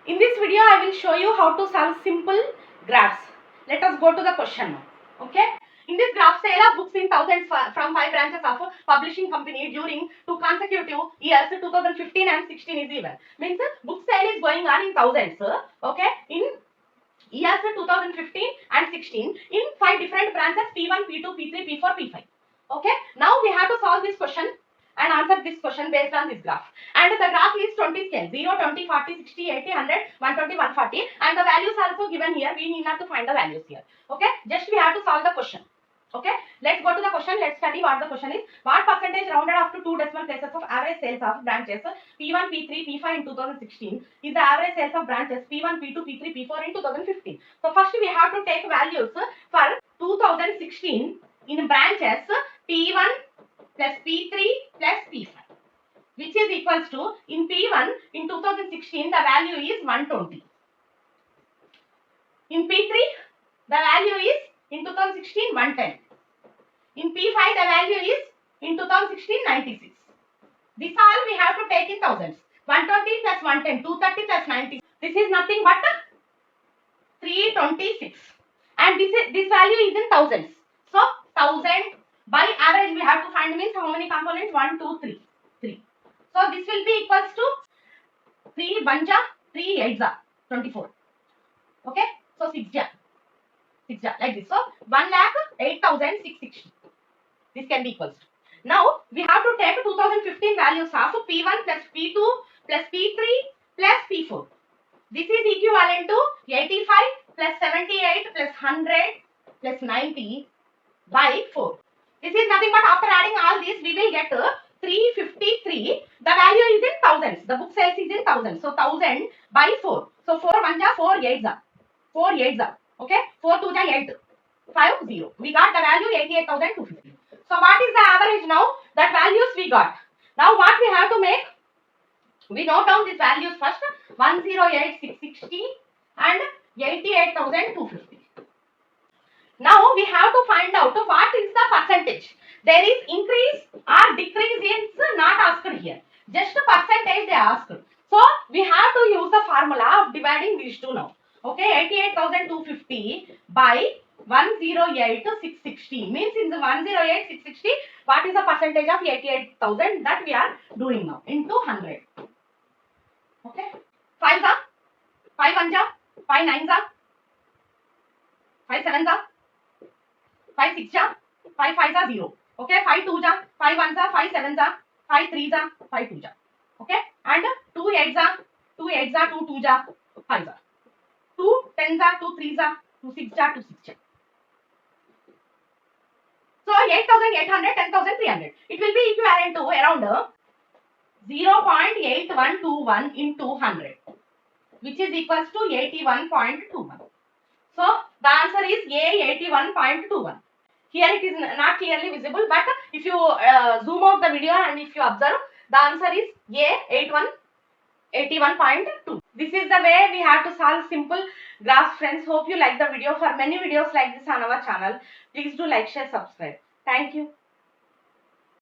In this video, I will show you how to solve simple graphs. Let us go to the question now. Okay. In this graph, sale of books in thousands from 5 branches of a publishing company during 2 consecutive years, 2015 and 16 is even. Means book sale is going on in thousands. Okay. In years 2015 and 16 in 5 different branches P1, P2, P3, P4, P5. Okay. Now we have to solve this question and answer this question based on this graph. And the graph is 20 scale 0, 20, 40, 60, 80, 100, 120, 140 and the values also given here. We need not to find the values here. Okay. Just we have to solve the question. Okay. Let's go to the question. Let's study what the question is. What percentage rounded up to 2 decimal places of average sales of branches P1, P3, P5 in 2016 is the average sales of branches P1, P2, P3, P4 in 2015. So first we have to take values for 2016 in branches P1 plus P3 plus P5, which is equals to, in P1 in 2016 the value is 120. In P3 the value is in 2016 110. In P5 the value is in 2016 96. This all we have to take in thousands. 120 plus 110, 230 plus 90. This is nothing but 326. And this value is in thousands. So 1000 by average we have to find, means how many components? 1, 2, 3. 3. So this will be equals to 3 1 ja, 3 8 ja, 24. Okay. So 6 ja, like this. So 1,08,660. This can be equals to. Now we have to take 2015 values of P1 plus P2 plus P3 plus P4. This is equivalent to 85 plus 78 plus 100 plus 90 by 4. This is nothing but after adding all these we will get 353. The value is in thousands. The book sales is in thousands. So 1000 by 4. So 4 1 ja, 4 8 ja. 4 8 ja. Okay. 4 2 ja 8. 5 0. We got the value 88,250. So what is the average now? That values we got. Now what we have to make? We note down these values first. 108,660 and 88,250. Now we have to find out what is the percentage. There is increase or decrease is not asked here. Just a percentage they asked. So we have to use the formula of dividing these two now. Okay, 88,250 by 108,660 means in the 108,660 what is the percentage of 88,000 that we are doing now into 100. Okay, 5 ja, 5 1 ja, 5 9 ja, 5 7 ja, 5 6 ja, 5 5 ja 0. Okay, 5 2 ja, 5 1 ja, 5 7 ja, 5 3 ja, 5 2 ja. Okay, and 2 8 ja, 2 8 ja, 2 2 ja, 5 ja. 2 10 ja, 2 3 ja, 2 6 ja, 2 6 ja. So 8,800, 10,300. It will be equivalent to around 0.8121 into 100, which is equals to 81.21. So the answer is A, 81.21. Here it is not clearly visible, but if you zoom out the video and if you observe, the answer is A, 81.2. This is the way we have to solve simple graphs, friends. Hope you like the video. For many videos like this on our channel, please do like, share, subscribe. Thank you.